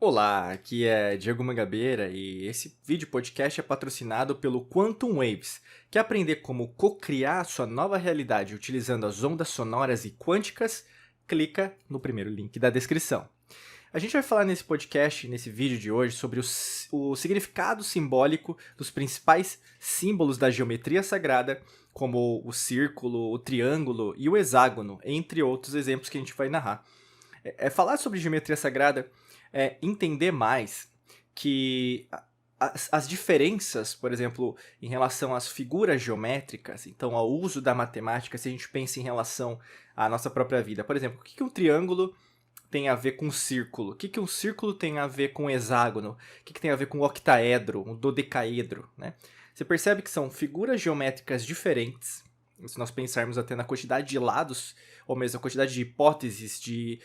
Olá, aqui é Diego Mangabeira e esse vídeo podcast é patrocinado pelo Quantum Waves. Quer aprender como co-criar a sua nova realidade utilizando as ondas sonoras e quânticas? Clica no primeiro link da descrição. A gente vai falar nesse podcast, nesse vídeo de hoje, sobre o significado simbólico dos principais símbolos da geometria sagrada, como o círculo, o triângulo e o hexágono, entre outros exemplos que a gente vai narrar. Falar sobre geometria sagrada é entender mais que as diferenças, por exemplo, em relação às figuras geométricas, então ao uso da matemática, se a gente pensa em relação à nossa própria vida. Por exemplo, o que um triângulo tem a ver com um círculo? O que um círculo tem a ver com um hexágono? O que tem a ver com um octaedro, um dodecaedro, né? Você percebe que são figuras geométricas diferentes, se nós pensarmos até na quantidade de lados, ou mesmo a quantidade de hipóteses, de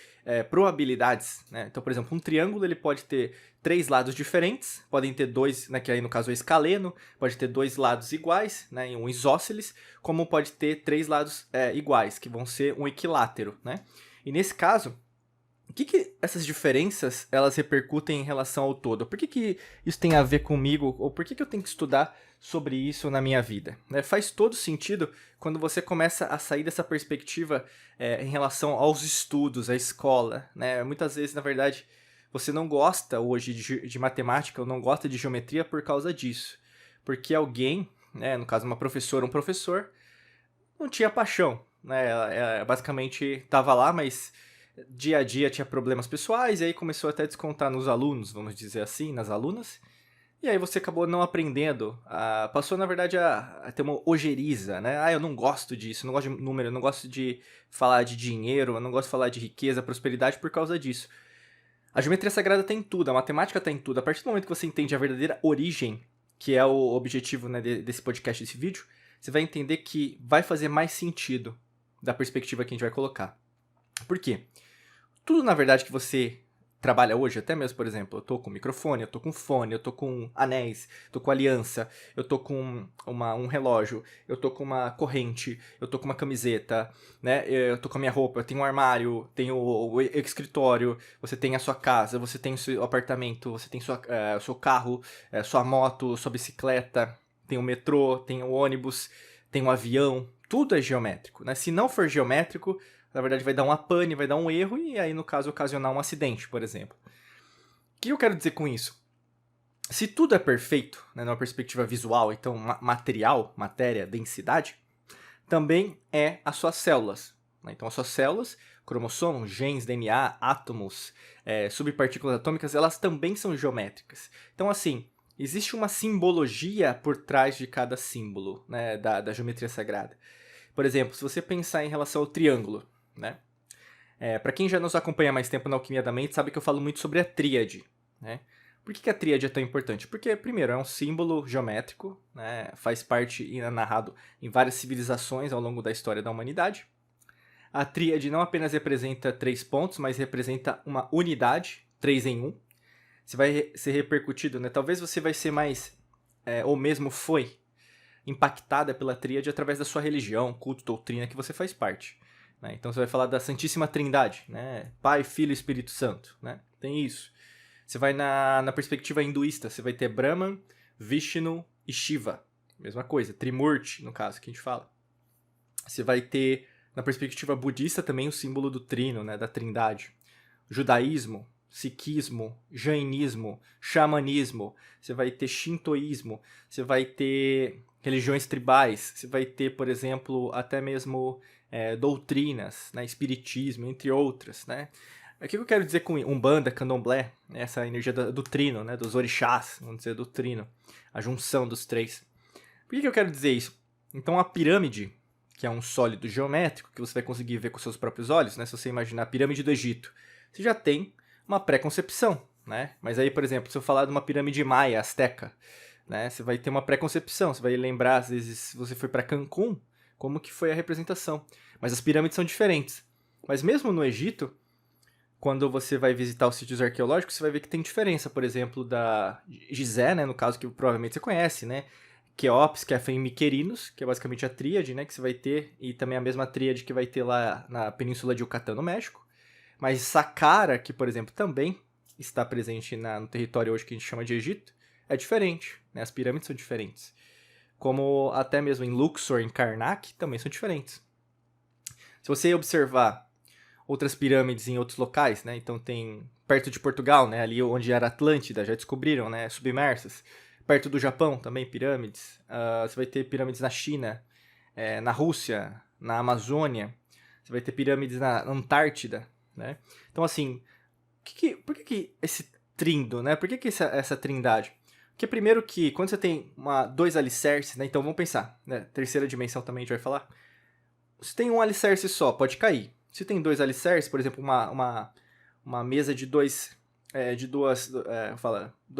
probabilidades, né? Então, por exemplo, um triângulo ele pode ter 3 lados diferentes, podem ter dois, né, que aí no caso é o escaleno, pode ter 2 lados iguais, né, um isósceles, como pode ter 3 lados iguais, que vão ser um equilátero, né? E nesse caso, o que essas diferenças elas repercutem em relação ao todo? Por que isso tem a ver comigo? Ou por que eu tenho que estudar sobre isso na minha vida? Faz todo sentido quando você começa a sair dessa perspectiva em relação aos estudos, à escola, né? Muitas vezes, na verdade, você não gosta hoje de matemática ou não gosta de geometria por causa disso. Porque alguém, né, no caso uma professora ou um professor, não tinha paixão, né? Ela basicamente estava lá, mas dia a dia tinha problemas pessoais, e aí começou até a descontar nos alunos, vamos dizer assim, nas alunas. E aí você acabou não aprendendo, passou na verdade a ter uma ojeriza, né? Eu não gosto disso, não gosto de número, eu não gosto de falar de dinheiro, eu não gosto de falar de riqueza, prosperidade por causa disso. A geometria sagrada tem tudo, a matemática tem tudo. A partir do momento que você entende a verdadeira origem, que é o objetivo, né, desse podcast, desse vídeo, você vai entender que vai fazer mais sentido da perspectiva que a gente vai colocar. Por quê? Tudo, na verdade, que você trabalha hoje, até mesmo, por exemplo, eu tô com microfone, eu tô com fone, eu tô com anéis, tô com aliança, eu tô com um relógio, eu tô com uma corrente, eu tô com uma camiseta, né? Eu tô com a minha roupa, eu tenho um armário, tenho o escritório, você tem a sua casa, você tem o seu apartamento, você tem o seu carro, sua moto, sua bicicleta, tem o metrô, tem o ônibus, tem o avião, tudo é geométrico, né? Se não for geométrico, na verdade vai dar uma pane, vai dar um erro e aí no caso ocasionar um acidente, por exemplo. O que eu quero dizer com isso? Se tudo é perfeito, né, numa perspectiva visual, então material, matéria, densidade, também é as suas células. Né? Então as suas células, cromossomos, genes, DNA, átomos, subpartículas atômicas, elas também são geométricas. Então assim, existe uma simbologia por trás de cada símbolo, né, da geometria sagrada. Por exemplo, se você pensar em relação ao triângulo, né? Para quem já nos acompanha há mais tempo na Alquimia da Mente, sabe que eu falo muito sobre a tríade, né? Por que a tríade é tão importante? Porque, primeiro, é um símbolo geométrico, né? Faz parte e é narrado em várias civilizações ao longo da história da humanidade. A tríade não apenas representa 3 pontos, mas representa uma unidade, 3 em 1. Você vai ser repercutido, né? Talvez você vai ser mais, ou mesmo foi, impactada pela tríade através da sua religião, culto, doutrina que você faz parte. Né? Então você vai falar da Santíssima Trindade, né? Pai, Filho e Espírito Santo. Né? Tem isso. Você vai na perspectiva hinduísta, você vai ter Brahman, Vishnu e Shiva. Mesma coisa, Trimurti, no caso, que a gente fala. Você vai ter, na perspectiva budista, também o símbolo do trino, né? Da trindade. Judaísmo, sikhismo, jainismo, xamanismo, você vai ter shintoísmo, você vai ter religiões tribais, você vai ter, por exemplo, até mesmo doutrinas, né, espiritismo, entre outras, né? O que eu quero dizer com Umbanda, Candomblé, né, essa energia do trino, né, dos orixás, vamos dizer, do trino, a junção dos 3. Por que eu quero dizer isso? Então a pirâmide, que é um sólido geométrico, que você vai conseguir ver com seus próprios olhos, né, se você imaginar a pirâmide do Egito, você já tem uma pré-concepção, né? Mas aí, por exemplo, se eu falar de uma pirâmide maia, asteca, né, você vai ter uma pré-concepção, você vai lembrar, às vezes, se você foi para Cancún, como que foi a representação. Mas as pirâmides são diferentes. Mas mesmo no Egito, quando você vai visitar os sítios arqueológicos, você vai ver que tem diferença, por exemplo, da Gizé, né, no caso que provavelmente você conhece, né? Quéops, que é a Miquerinos, que é basicamente a tríade, né, que você vai ter, e também a mesma tríade que vai ter lá na Península de Yucatán, no México. Mas Saqqara, que, por exemplo, também está presente no território hoje que a gente chama de Egito, é diferente, né? As pirâmides são diferentes. Como até mesmo em Luxor, em Karnak, também são diferentes. Se você observar outras pirâmides em outros locais, né? Então tem perto de Portugal, né? Ali onde era Atlântida, já descobriram, né? Submersas. Perto do Japão também, pirâmides. Você vai ter pirâmides na China, na Rússia, na Amazônia. Você vai ter pirâmides na Antártida, né? Então, assim, por que esse trindo, né? Por que essa trindade? Porque primeiro que, quando você tem dois alicerces, né? Então, vamos pensar, né? Terceira dimensão também a gente vai falar. Se tem um alicerce só, pode cair. Se tem dois alicerces, por exemplo, uma mesa de duas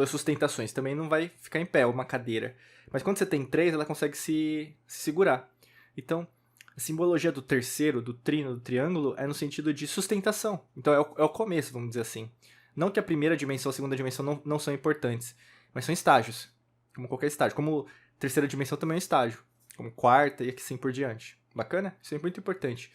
sustentações, também não vai ficar em pé, uma cadeira. Mas quando você tem três, ela consegue se segurar. Então, a simbologia do terceiro, do trino, do triângulo, é no sentido de sustentação. Então, é o começo, vamos dizer assim. Não que a primeira dimensão e a segunda dimensão não são importantes, mas são estágios, como qualquer estágio. Como terceira dimensão também é um estágio, como quarta e assim por diante. Bacana? Isso é muito importante.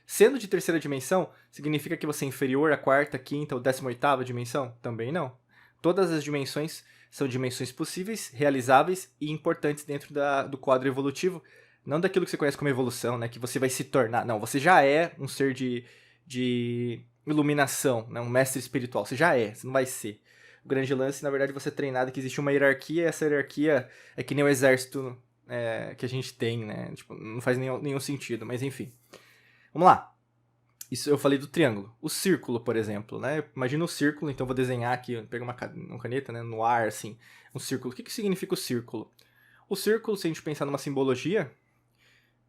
Sendo de terceira dimensão, significa que você é inferior à quarta, quinta ou 18ª dimensão? Também não. Todas as dimensões são dimensões possíveis, realizáveis e importantes dentro do quadro evolutivo. Não daquilo que você conhece como evolução, né? Que você vai se tornar. Não, você já é um ser de iluminação, né? Um mestre espiritual. Você já é, você não vai ser. O grande lance, na verdade, você é treinado que existe uma hierarquia, e essa hierarquia é que nem o exército que a gente tem, né? Tipo, não faz nenhum sentido, mas enfim. Vamos lá. Isso eu falei do triângulo. O círculo, por exemplo, né? Imagina um círculo, então eu vou desenhar aqui, pegar uma caneta, né, no ar, assim, um círculo. O que significa o círculo? O círculo, se a gente pensar numa simbologia,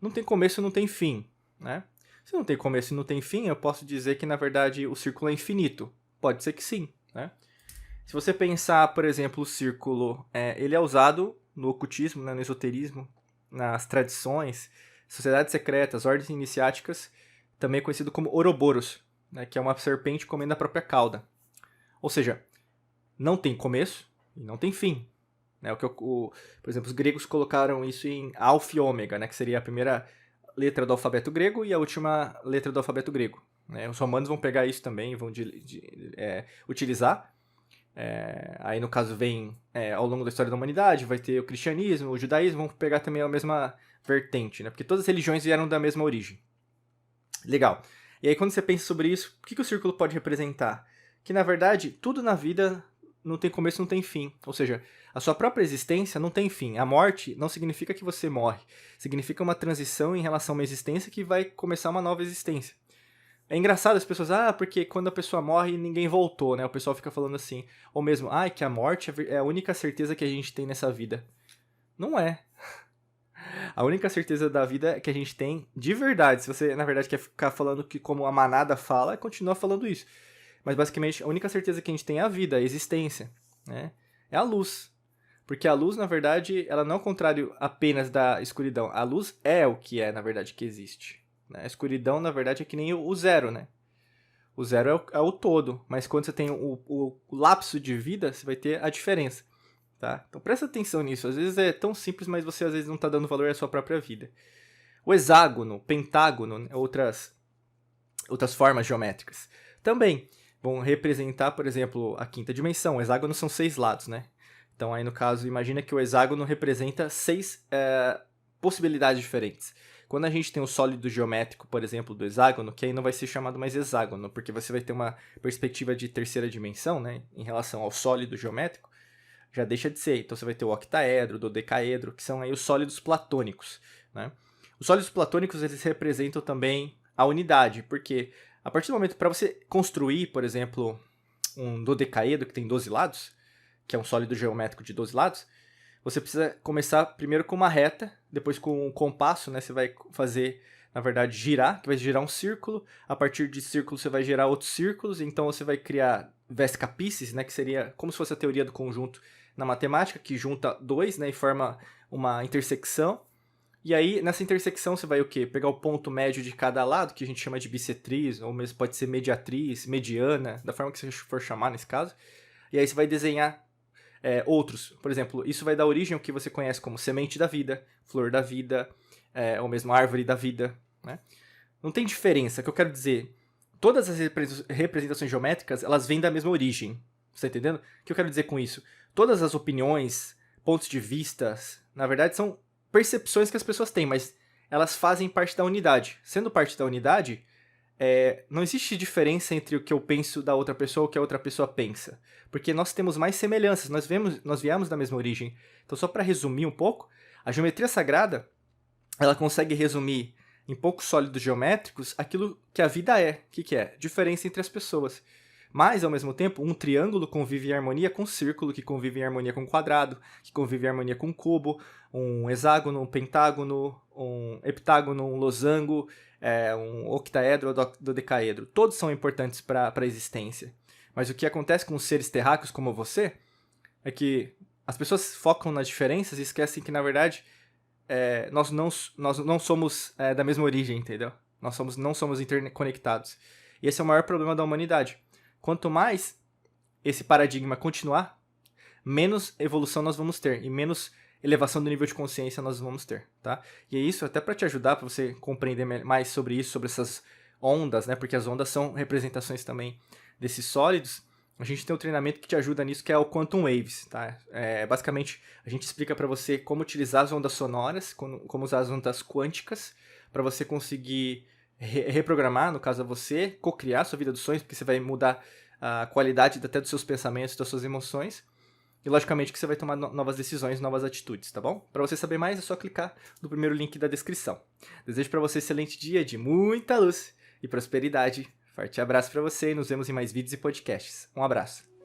não tem começo e não tem fim, né? Se não tem começo e não tem fim, eu posso dizer que, na verdade, o círculo é infinito. Pode ser que sim, né? Se você pensar, por exemplo, o círculo, ele é usado no ocultismo, né, no esoterismo, nas tradições, sociedades secretas, ordens iniciáticas, também conhecido como Ouroboros, né, que é uma serpente comendo a própria cauda. Ou seja, não tem começo e não tem fim. Né? Por exemplo, os gregos colocaram isso em Alfa e Ômega, né, que seria a primeira letra do alfabeto grego e a última letra do alfabeto grego. Né? Os romanos vão pegar isso também e vão utilizar. Aí, no caso, vem ao longo da história da humanidade, vai ter o cristianismo, o judaísmo, vão pegar também a mesma vertente, né? Porque todas as religiões vieram da mesma origem. Legal. E aí, quando você pensa sobre isso, o que o círculo pode representar? Que, na verdade, tudo na vida não tem começo, não tem fim. Ou seja, a sua própria existência não tem fim. A morte não significa que você morre. Significa uma transição em relação a uma existência que vai começar uma nova existência. É engraçado as pessoas, porque quando a pessoa morre, ninguém voltou, né? O pessoal fica falando assim. Ou mesmo, que a morte é a única certeza que a gente tem nessa vida. Não é. A única certeza da vida que a gente tem, de verdade, se você, na verdade, quer ficar falando que como a manada fala, continua falando isso. Mas, basicamente, a única certeza que a gente tem é a vida, a existência, né? É a luz. Porque a luz, na verdade, ela não é o contrário apenas da escuridão. A luz é o que é, na verdade, que existe. A escuridão, na verdade, é que nem o zero, né? O zero é o todo, mas quando você tem o lapso de vida, você vai ter a diferença, tá? Então presta atenção nisso. Às vezes é tão simples, mas você às vezes não está dando valor à sua própria vida. O hexágono, pentágono, outras formas geométricas, também vão representar, por exemplo, a quinta dimensão. O hexágono são 6 lados, né? Então aí no caso, imagina que o hexágono representa 6 possibilidades diferentes. Quando a gente tem o sólido geométrico, por exemplo, do hexágono, que aí não vai ser chamado mais hexágono, porque você vai ter uma perspectiva de terceira dimensão, né, em relação ao sólido geométrico, já deixa de ser. Então você vai ter o octaedro, o dodecaedro, que são aí os sólidos platônicos, né? Os sólidos platônicos, eles representam também a unidade, porque a partir do momento para você construir, por exemplo, um dodecaedro que tem 12 lados, que é um sólido geométrico de 12 lados, você precisa começar primeiro com uma reta, depois com um compasso, né? Você vai fazer, na verdade, girar, que vai girar um círculo. A partir de círculo você vai gerar outros círculos, então você vai criar vescapices, né? Que seria como se fosse a teoria do conjunto na matemática, que junta dois, né? E forma uma intersecção. E aí, nessa intersecção, você vai o quê? Pegar o ponto médio de cada lado, que a gente chama de bissetriz, ou mesmo pode ser mediatriz, mediana, da forma que você for chamar nesse caso. E aí você vai desenhar outros. Por exemplo, isso vai dar origem ao que você conhece como semente da vida, flor da vida, ou mesmo árvore da vida, né? Não tem diferença. O que eu quero dizer, todas as representações geométricas, elas vêm da mesma origem, Você tá entendendo? O que eu quero dizer com isso? Todas as opiniões, pontos de vista, na verdade são percepções que as pessoas têm, mas elas fazem parte da unidade. Sendo parte da unidade, não existe diferença entre o que eu penso da outra pessoa e o que a outra pessoa pensa. Porque nós temos mais semelhanças, nós viemos da mesma origem. Então, só para resumir um pouco, a geometria sagrada, ela consegue resumir em poucos sólidos geométricos aquilo que a vida é. O que é? Diferença entre as pessoas. Mas, ao mesmo tempo, um triângulo convive em harmonia com um círculo, que convive em harmonia com um quadrado, que convive em harmonia com um cubo, um hexágono, um pentágono, um heptágono, um losango, um octaedro ou dodecaedro. Todos são importantes para a existência. Mas o que acontece com os seres terráqueos como você é que as pessoas focam nas diferenças e esquecem que, na verdade, nós não somos da mesma origem, entendeu? Nós não somos interconectados. E esse é o maior problema da humanidade. Quanto mais esse paradigma continuar, menos evolução nós vamos ter e menos elevação do nível de consciência nós vamos ter, tá? E é isso até para te ajudar, para você compreender mais sobre isso, sobre essas ondas, né? Porque as ondas são representações também desses sólidos. A gente tem um treinamento que te ajuda nisso, que é o Quantum Waves, tá? Basicamente, a gente explica para você como utilizar as ondas sonoras, como usar as ondas quânticas, para você conseguir reprogramar, no caso você, co-criar a sua vida dos sonhos, porque você vai mudar a qualidade até dos seus pensamentos, das suas emoções. E, logicamente, que você vai tomar novas decisões, novas atitudes, tá bom? Para você saber mais, é só clicar no primeiro link da descrição. Desejo para você um excelente dia de muita luz e prosperidade. Forte abraço para você e nos vemos em mais vídeos e podcasts. Um abraço.